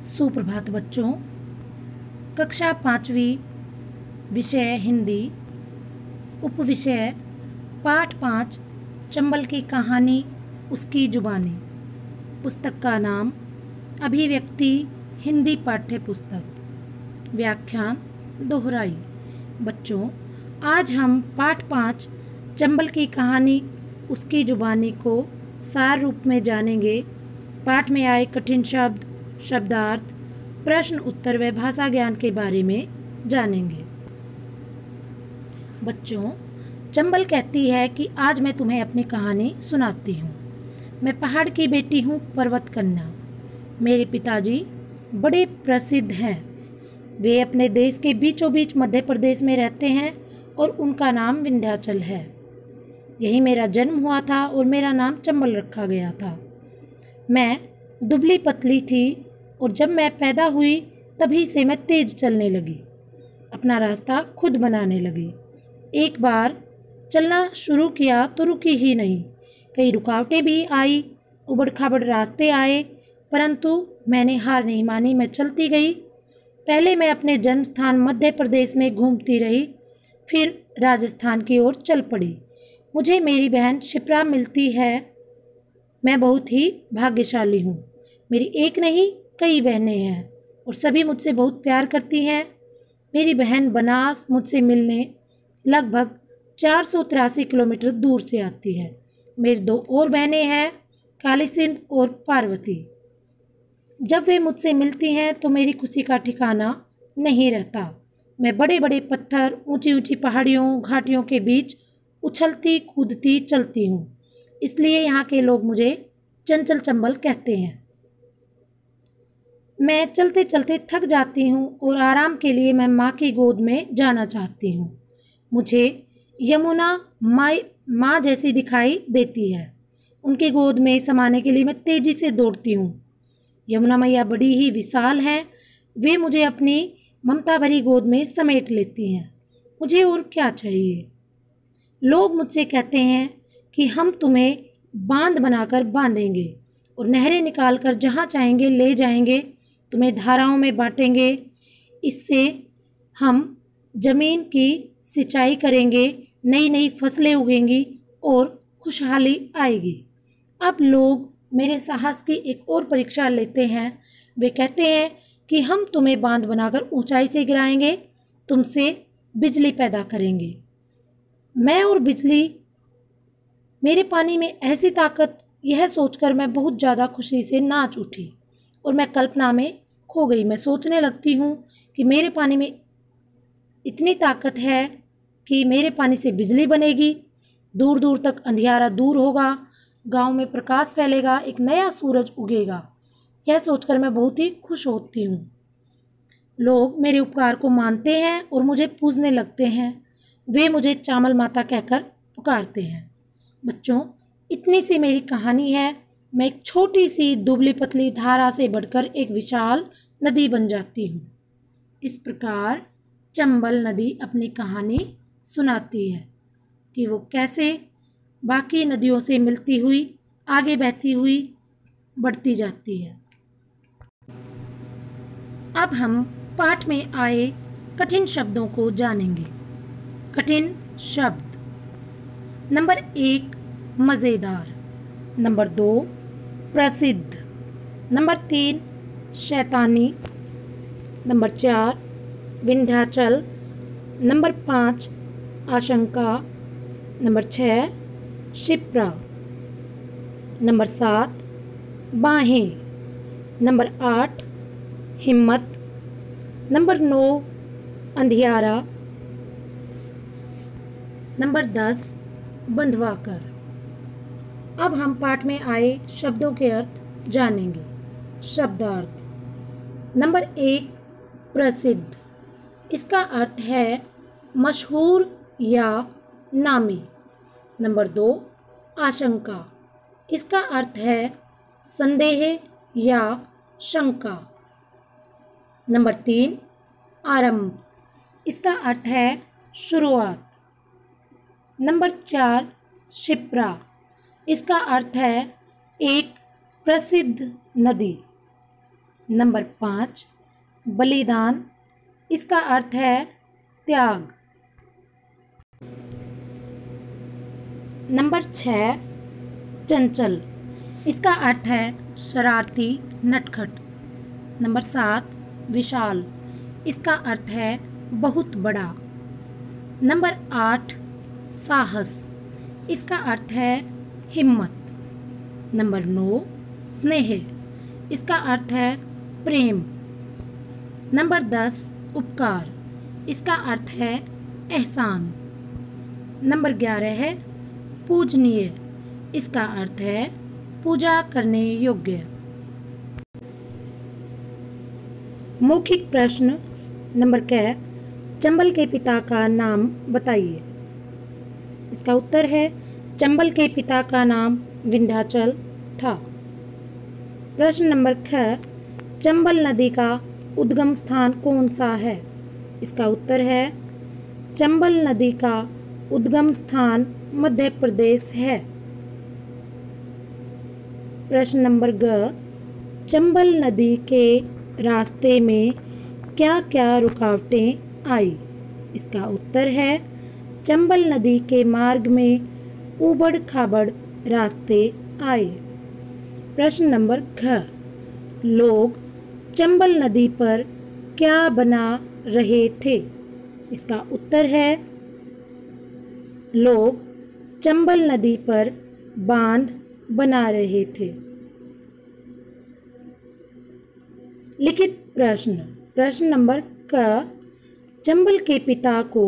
सुप्रभात बच्चों। कक्षा 5वीं, विषय हिंदी, उपविषय पाठ 5 चंबल की कहानी उसकी जुबानी। पुस्तक का नाम अभिव्यक्ति हिंदी पाठ्य पुस्तक। व्याख्यान दोहराई। बच्चों, आज हम पाठ 5 चंबल की कहानी उसकी जुबानी को सार रूप में जानेंगे। पाठ में आए कठिन शब्द, शब्दार्थ, प्रश्न उत्तर व भाषा ज्ञान के बारे में जानेंगे। बच्चों, चंबल कहती है कि आज मैं तुम्हें अपनी कहानी सुनाती हूँ। मैं पहाड़ की बेटी हूँ, पर्वत कन्या। मेरे पिताजी बड़े प्रसिद्ध हैं। वे अपने देश के बीचों बीच मध्य प्रदेश में रहते हैं और उनका नाम विंध्याचल है। यही मेरा जन्म हुआ था और मेरा नाम चंबल रखा गया था। मैं दुबली पतली थी और जब मैं पैदा हुई तभी से मैं तेज चलने लगी, अपना रास्ता खुद बनाने लगी। एक बार चलना शुरू किया तो रुकी ही नहीं। कई रुकावटें भी आई, उबड़ खाबड़ रास्ते आए, परंतु मैंने हार नहीं मानी। मैं चलती गई। पहले मैं अपने जन्म स्थान मध्य प्रदेश में घूमती रही, फिर राजस्थान की ओर चल पड़ी। मुझे मेरी बहन शिप्रा मिलती है। मैं बहुत ही भाग्यशाली हूँ। मेरी एक नहीं कई बहनें हैं और सभी मुझसे बहुत प्यार करती हैं। मेरी बहन बनास मुझसे मिलने लगभग 483 किलोमीटर दूर से आती है। मेरी 2 और बहनें हैं, काली सिंध और पार्वती। जब वे मुझसे मिलती हैं तो मेरी खुशी का ठिकाना नहीं रहता। मैं बड़े बड़े पत्थर, ऊंची ऊंची पहाड़ियों, घाटियों के बीच उछलती कूदती चलती हूँ। इसलिए यहाँ के लोग मुझे चंचल चंबल कहते हैं। मैं चलते चलते थक जाती हूँ और आराम के लिए मैं माँ की गोद में जाना चाहती हूँ। मुझे यमुना माँ जैसी दिखाई देती है। उनकी गोद में समाने के लिए मैं तेजी से दौड़ती हूँ। यमुना मैया बड़ी ही विशाल हैं। वे मुझे अपनी ममता भरी गोद में समेट लेती हैं। मुझे और क्या चाहिए। लोग मुझसे कहते हैं कि हम तुम्हें बांध बनाकर बांधेंगे और नहरें निकालकर जहाँ चाहेंगे ले जाएंगे, तुम्हें धाराओं में बांटेंगे। इससे हम जमीन की सिंचाई करेंगे, नई नई फसलें उगेंगी और खुशहाली आएगी। अब लोग मेरे साहस की एक और परीक्षा लेते हैं। वे कहते हैं कि हम तुम्हें बांध बनाकर ऊंचाई से गिराएंगे, तुमसे बिजली पैदा करेंगे। मैं और बिजली, मेरे पानी में ऐसी ताकत, यह सोचकर मैं बहुत ज़्यादा खुशी से नाच उठी और मैं कल्पना में खो गई। मैं सोचने लगती हूँ कि मेरे पानी में इतनी ताकत है कि मेरे पानी से बिजली बनेगी, दूर दूर तक अंधियारा दूर होगा, गांव में प्रकाश फैलेगा, एक नया सूरज उगेगा। यह सोचकर मैं बहुत ही खुश होती हूँ। लोग मेरे उपकार को मानते हैं और मुझे पूजने लगते हैं। वे मुझे चामल माता कहकर पुकारते हैं। बच्चों, इतनी सी मेरी कहानी है। मैं एक छोटी सी दुबली पतली धारा से बढ़कर एक विशाल नदी बन जाती हूँ। इस प्रकार चंबल नदी अपनी कहानी सुनाती है कि वो कैसे बाकी नदियों से मिलती हुई आगे बहती हुई बढ़ती जाती है। अब हम पाठ में आए कठिन शब्दों को जानेंगे। कठिन शब्द। नंबर 1 मज़ेदार, नंबर 2 प्रसिद्ध, नंबर 3 शैतानी, नंबर 4 विंध्याचल, नंबर 5 आशंका, नंबर 6 शिप्रा, नंबर 7 बाहें, नंबर 8 हिम्मत, नंबर 9 अंधियारा, नंबर 10 बंधवाकर। अब हम पाठ में आए शब्दों के अर्थ जानेंगे। शब्दार्थ। नंबर 1 प्रसिद्ध। इसका अर्थ है मशहूर या नामी। नंबर 2 आशंका। इसका अर्थ है संदेह या शंका। नंबर 3 आरंभ। इसका अर्थ है शुरुआत। नंबर 4 शिप्रा। इसका अर्थ है एक प्रसिद्ध नदी। नंबर 5 बलिदान, इसका अर्थ है त्याग। नंबर 6 चंचल, इसका अर्थ है शरारती नटखट। नंबर 7 विशाल, इसका अर्थ है बहुत बड़ा। नंबर 8 साहस, इसका अर्थ है हिम्मत। नंबर 9 स्नेह, इसका अर्थ है प्रेम। नंबर 10 उपकार, इसका अर्थ है एहसान। नंबर 11 है पूजनीय, इसका अर्थ है पूजा करने योग्य। मौखिक प्रश्न नंबर क, चंबल के पिता का नाम बताइए। इसका उत्तर है चंबल के पिता का नाम विंध्याचल था। प्रश्न नंबर ख, चंबल नदी का उद्गम स्थान कौन सा है? इसका उत्तर है चंबल नदी का उद्गम स्थान मध्य प्रदेश है। प्रश्न नंबर ग, चंबल नदी के रास्ते में क्या क्या रुकावटें आई? इसका उत्तर है चंबल नदी के मार्ग में ऊबड़ खाबड़ रास्ते आए। प्रश्न नंबर घ, लोग चंबल नदी पर क्या बना रहे थे? इसका उत्तर है लोग चंबल नदी पर बांध बना रहे थे। लिखित प्रश्न प्रश्न नंबर क, चंबल के पिता को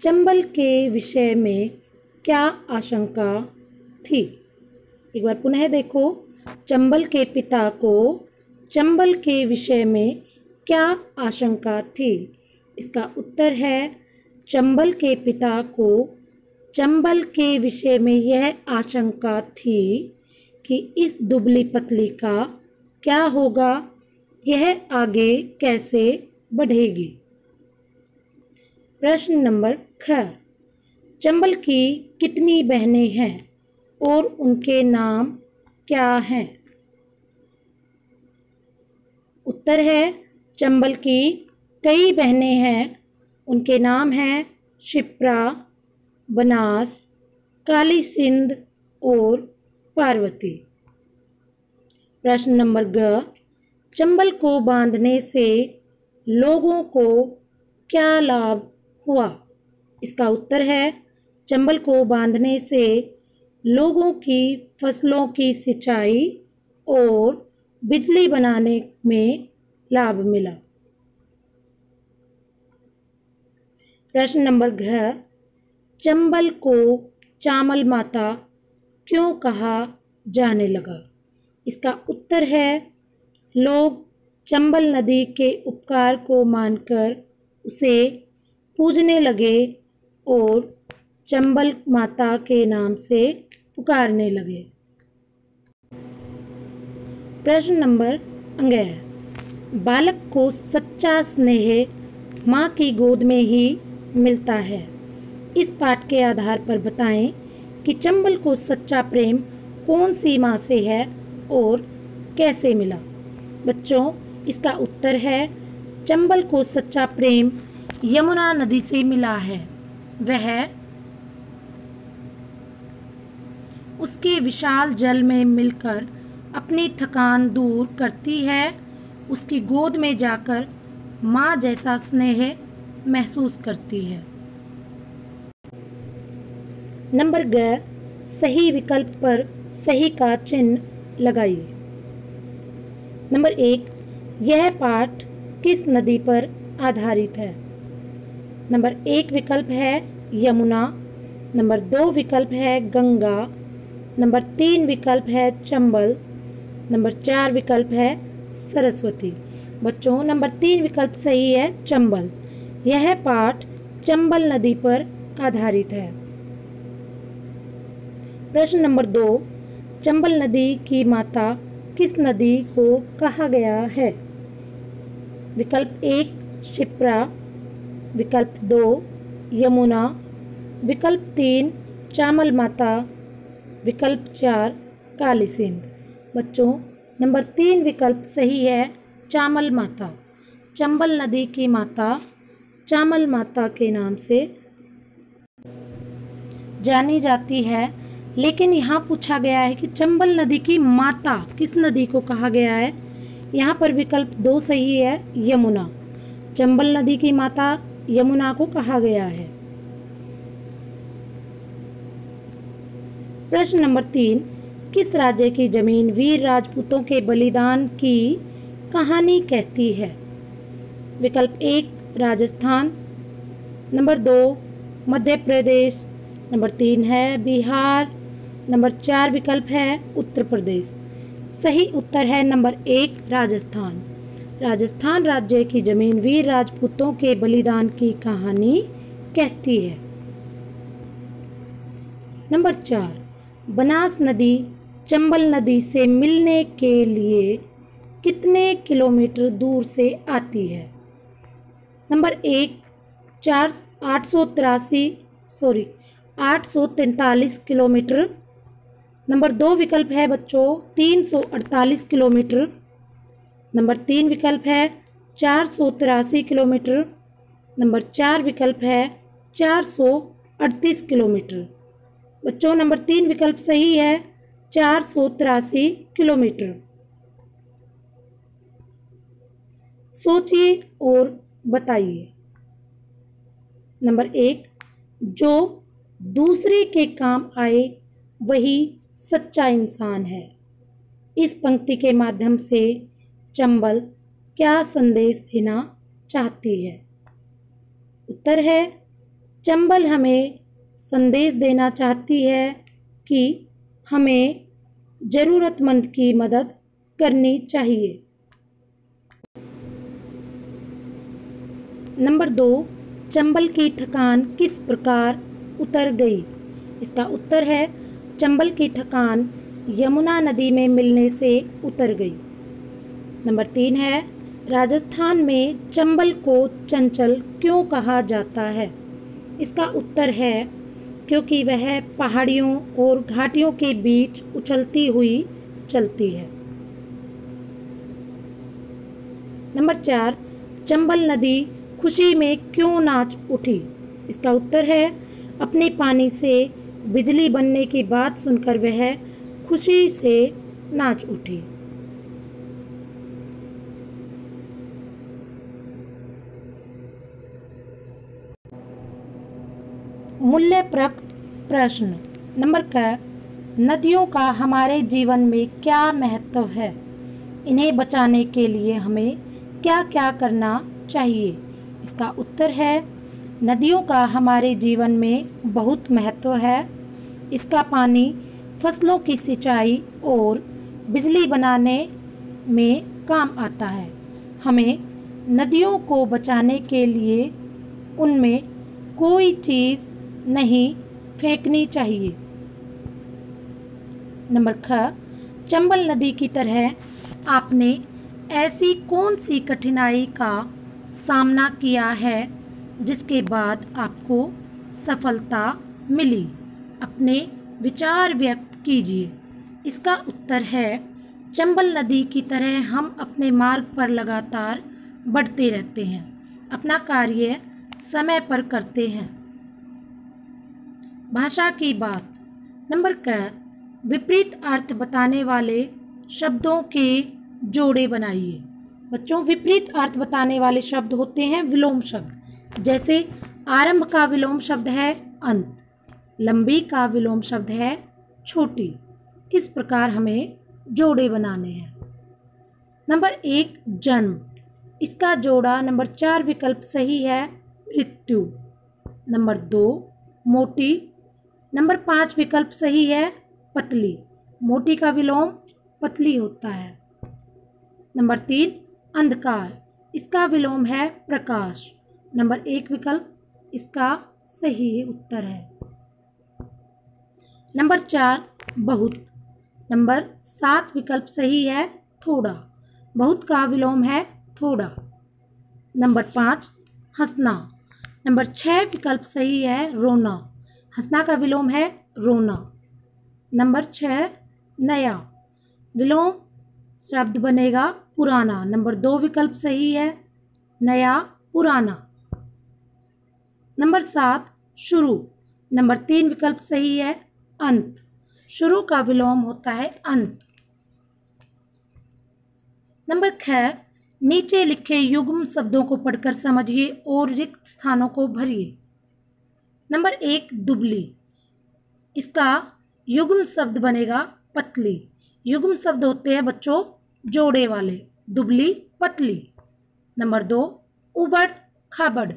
चंबल के विषय में क्या आशंका थी? एक बार पुनः देखो, चंबल के पिता को चंबल के विषय में क्या आशंका थी? इसका उत्तर है चंबल के पिता को चंबल के विषय में यह आशंका थी कि इस दुबली पतली का क्या होगा, यह आगे कैसे बढ़ेगी। प्रश्न नंबर ख, चंबल की कितनी बहनें हैं और उनके नाम क्या हैं? उत्तर है चंबल की कई बहनें हैं, उनके नाम हैं शिप्रा, बनास, काली सिंध और पार्वती। प्रश्न नंबर ग, चंबल को बांधने से लोगों को क्या लाभ हुआ? इसका उत्तर है चंबल को बांधने से लोगों की फसलों की सिंचाई और बिजली बनाने में लाभ मिला। प्रश्न नंबर घ, चंबल को चामल माता क्यों कहा जाने लगा? इसका उत्तर है लोग चंबल नदी के उपकार को मानकर उसे पूजने लगे और चंबल माता के नाम से पुकारने लगे। प्रश्न नंबर अंग, बालक को सच्चा स्नेह माँ की गोद में ही मिलता है। इस पाठ के आधार पर बताएं कि चंबल को सच्चा प्रेम कौन सी माँ से है और कैसे मिला। बच्चों, इसका उत्तर है चंबल को सच्चा प्रेम यमुना नदी से मिला है। वह उसके विशाल जल में मिलकर अपनी थकान दूर करती है, उसकी गोद में जाकर माँ जैसा स्नेह महसूस करती है। नंबर ग, सही विकल्प पर सही का चिन्ह लगाइए। नंबर 1, यह पाठ किस नदी पर आधारित है? नंबर 1 विकल्प है यमुना, नंबर 2 विकल्प है गंगा, नंबर 3 विकल्प है चंबल, नंबर 4 विकल्प है सरस्वती। बच्चों, नंबर 3 विकल्प सही है चंबल। यह पाठ चंबल नदी पर आधारित है। प्रश्न नंबर 2, चंबल नदी की माता किस नदी को कहा गया है? विकल्प 1 शिप्रा, विकल्प 2 यमुना, विकल्प 3 चामल माता, विकल्प 4 काली सिंध। बच्चों, नंबर 3 विकल्प सही है चामल माता। चंबल नदी की माता चामल माता के नाम से जानी जाती है। लेकिन यहाँ पूछा गया है कि चंबल नदी की माता किस नदी को कहा गया है। यहाँ पर विकल्प 2 सही है, यमुना। चंबल नदी की माता यमुना को कहा गया है। प्रश्न नंबर 3, किस राज्य की जमीन वीर राजपूतों के बलिदान की कहानी कहती है। विकल्प 1 राजस्थान, नंबर 2 मध्य प्रदेश, नंबर 3 है बिहार, नंबर 4 विकल्प है उत्तर प्रदेश। सही उत्तर है नंबर 1 राजस्थान। राजस्थान राज्य की जमीन वीर राजपूतों के बलिदान की कहानी कहती है। नंबर 4, बनास नदी चंबल नदी से मिलने के लिए कितने किलोमीटर दूर से आती है। Number 1 843 kilometre. नंबर 2 विकल्प है बच्चों 348 किलोमीटर। नंबर 3 विकल्प है 483 किलोमीटर। नंबर 4 विकल्प है 438 किलोमीटर। बच्चों नंबर 3 विकल्प सही है, 483 किलोमीटर। सोचिए और बताइए। नंबर 1, जो दूसरे के काम आए वही सच्चा इंसान है। इस पंक्ति के माध्यम से चंबल क्या संदेश देना चाहती है। उत्तर है, चंबल हमें संदेश देना चाहती है कि हमें ज़रूरतमंद की मदद करनी चाहिए। नंबर 2, चंबल की थकान किस प्रकार उतर गई। इसका उत्तर है, चंबल की थकान यमुना नदी में मिलने से उतर गई। नंबर 3 है, राजस्थान में चंबल को चंचल क्यों कहा जाता है। इसका उत्तर है, क्योंकि वह पहाड़ियों और घाटियों के बीच उछलती हुई चलती है। नंबर 4, चंबल नदी खुशी में क्यों नाच उठी। इसका उत्तर है, अपने पानी से बिजली बनने की बात सुनकर वह खुशी से नाच उठी। मूल्यप्रक प्रश्न नंबर क, नदियों का हमारे जीवन में क्या महत्व है। इन्हें बचाने के लिए हमें क्या क्या करना चाहिए। इसका उत्तर है, नदियों का हमारे जीवन में बहुत महत्व है। इसका पानी फसलों की सिंचाई और बिजली बनाने में काम आता है। हमें नदियों को बचाने के लिए उनमें कोई चीज़ नहीं फेंकनी चाहिए। नंबर ख, चंबल नदी की तरह आपने ऐसी कौन सी कठिनाई का सामना किया है जिसके बाद आपको सफलता मिली। अपने विचार व्यक्त कीजिए। इसका उत्तर है, चंबल नदी की तरह हम अपने मार्ग पर लगातार बढ़ते रहते हैं, अपना कार्य समय पर करते हैं। भाषा की बात नंबर क, विपरीत अर्थ बताने वाले शब्दों के जोड़े बनाइए। बच्चों विपरीत अर्थ बताने वाले शब्द होते हैं विलोम शब्द। जैसे आरंभ का विलोम शब्द है अंत, लंबी का विलोम शब्द है छोटी। इस प्रकार हमें जोड़े बनाने हैं। नंबर 1 जन्म, इसका जोड़ा नंबर 4 विकल्प सही है मृत्यु। नंबर 2 मोटी, नंबर 5 विकल्प सही है पतली। मोटी का विलोम पतली होता है। नंबर 3 अंधकार, इसका विलोम है प्रकाश। नंबर 1 विकल्प इसका सही उत्तर है। नंबर 4 बहुत, नंबर 7 विकल्प सही है थोड़ा। बहुत का विलोम है थोड़ा। नंबर 5 हंसना, नंबर 6 विकल्प सही है रोना। हंसना का विलोम है रोना। नंबर 6 नया, विलोम शब्द बनेगा पुराना। नंबर 2 विकल्प सही है, नया पुराना। नंबर 7 शुरू। नंबर 3 विकल्प सही है, अंत। शुरू का विलोम होता है अंत। नंबर 6 नीचे लिखे युग्म शब्दों को पढ़कर समझिए और रिक्त स्थानों को भरिए। नंबर 1 दुबली, इसका युग्म शब्द बनेगा पतली। युग्म शब्द होते हैं बच्चों जोड़े वाले, दुबली पतली। नंबर 2 उबड़ खाबड़।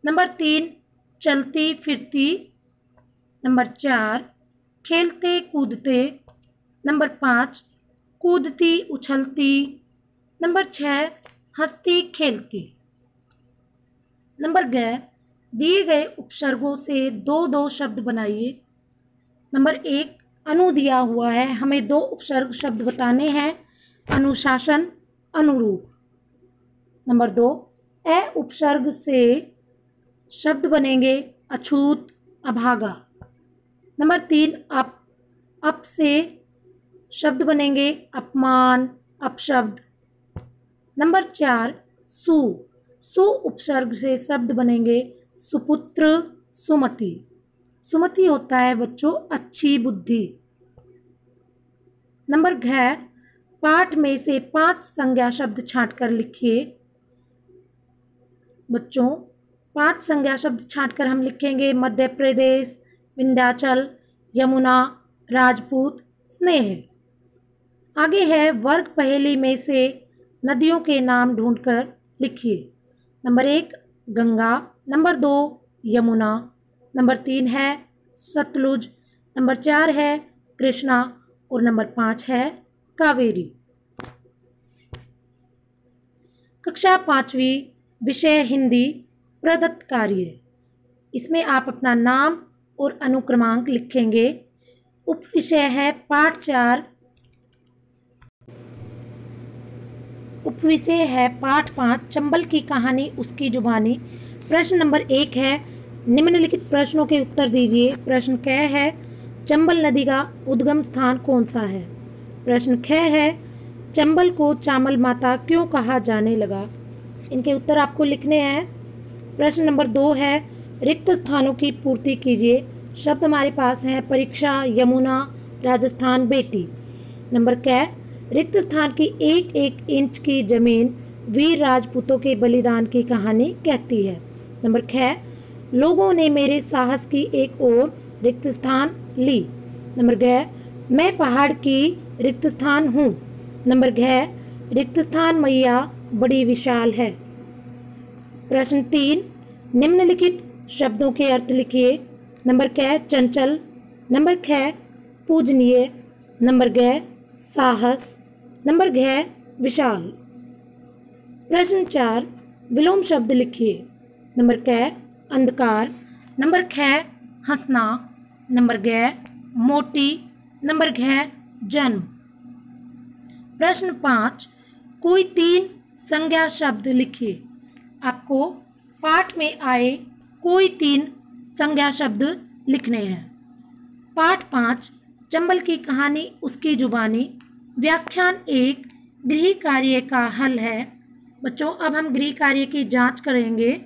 नंबर 3 चलती फिरती। नंबर 4 खेलते कूदते। नंबर 5 कूदती उछलती। नंबर 6 हंसती खेलती। नंबर 11 दिए गए उपसर्गों से दो दो शब्द बनाइए। नंबर 1 अनु दिया हुआ है, हमें 2 उपसर्ग शब्द बताने हैं, अनुशासन अनुरूप। नंबर 2 ए उपसर्ग से शब्द बनेंगे अछूत अभागा। नंबर 3 अप से शब्द बनेंगे अपमान अपशब्द। नंबर 4 सु उपसर्ग से शब्द बनेंगे सुपुत्र सुमति। सुमति होता है बच्चों अच्छी बुद्धि। नंबर 6 पाठ में से 5 संज्ञा शब्द छांटकर लिखिए। बच्चों 5 संज्ञा शब्द छांटकर हम लिखेंगे मध्य प्रदेश, विंध्याचल, यमुना, राजपूत, स्नेह। आगे है वर्ग पहेली में से नदियों के नाम ढूंढकर लिखिए। Number 1 Ganga. Number 2 Yamuna. Number 3 है सतलुज। नंबर 4 है कृष्णा और नंबर 5 है कावेरी। कक्षा 5वीं विषय हिंदी प्रदत्त कार्य। इसमें आप अपना नाम और अनुक्रमांक लिखेंगे। उप विषय है पाठ 4। उप विषय है पाठ 5 चंबल की कहानी उसकी जुबानी। प्रश्न नंबर 1 है निम्नलिखित प्रश्नों के उत्तर दीजिए। प्रश्न क है चंबल नदी का उद्गम स्थान कौन सा है। प्रश्न ख है चंबल को चामल माता क्यों कहा जाने लगा। इनके उत्तर आपको लिखने हैं। प्रश्न नंबर 2 है रिक्त स्थानों की पूर्ति कीजिए। शब्द हमारे पास हैं परीक्षा, यमुना, राजस्थान, बेटी। नंबर क रिक्त स्थान की 1-1 इंच की जमीन वीर राजपूतों के बलिदान की कहानी कहती है। नंबर ख लोगों ने मेरे साहस की एक और रिक्त स्थान ली। नंबर घ मैं पहाड़ की रिक्त स्थान हूँ। नंबर घ रिक्त स्थान मैया बड़ी विशाल है। प्रश्न 3 निम्नलिखित शब्दों के अर्थ लिखिए। नंबर क चंचल। नंबर ख पूजनीय। नंबर ग साहस। नंबर घ विशाल। प्रश्न 4 विलोम शब्द लिखिए। नंबर क अंधकार। नंबर ख हंसना। नंबर ग मोटी। नंबर घ जन्म। प्रश्न 5 कोई 3 संज्ञा शब्द लिखिए। आपको पाठ में आए कोई 3 संज्ञा शब्द लिखने हैं। पाठ 5 चंबल की कहानी उसकी जुबानी। व्याख्यान 1 गृह कार्य का हल है। बच्चों अब हम गृह कार्य की जांच करेंगे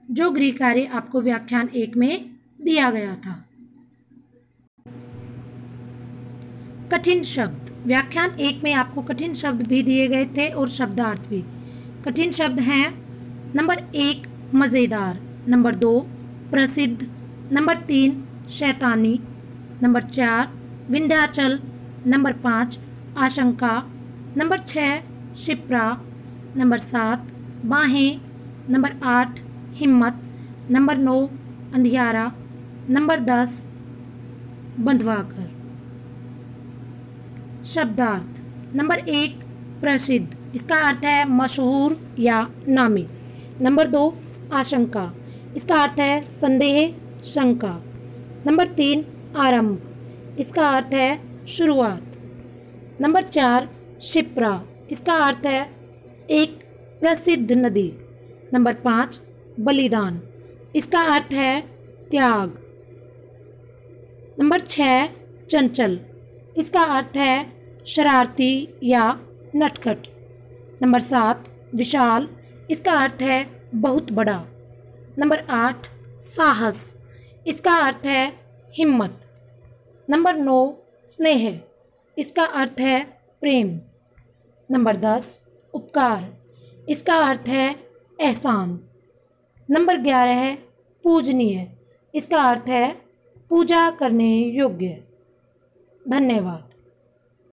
जो गृह कार्य आपको व्याख्यान 1 में दिया गया था। कठिन शब्द। व्याख्यान 1 में आपको कठिन शब्द भी दिए गए थे और शब्दार्थ भी। कठिन शब्द हैं नंबर 1 मज़ेदार। नंबर 2 प्रसिद्ध। नंबर 3 शैतानी। नंबर 4 विंध्याचल। नंबर 5 आशंका। नंबर 6 शिप्रा। नंबर 7 बाहें। नंबर 8 हिम्मत। नंबर 9 अंधियारा। नंबर 10 बंधवाकर। शब्दार्थ। नंबर 1 प्रसिद्ध, इसका अर्थ है मशहूर या नामी। नंबर 2 आशंका, इसका अर्थ है संदेह शंका। नंबर 3 आरंभ, इसका अर्थ है शुरुआत। नंबर 4 शिप्रा, इसका अर्थ है एक प्रसिद्ध नदी। नंबर 5 बलिदान, इसका अर्थ है त्याग। नंबर 6 चंचल, इसका अर्थ है शरारती या नटखट। नंबर 7 विशाल, इसका अर्थ है बहुत बड़ा। नंबर 8 साहस, इसका अर्थ है हिम्मत। नंबर 9 स्नेह, इसका अर्थ है प्रेम। नंबर 10 उपकार, इसका अर्थ है एहसान। नंबर 11 है पूजनीय, इसका अर्थ है पूजा करने योग्य। धन्यवाद।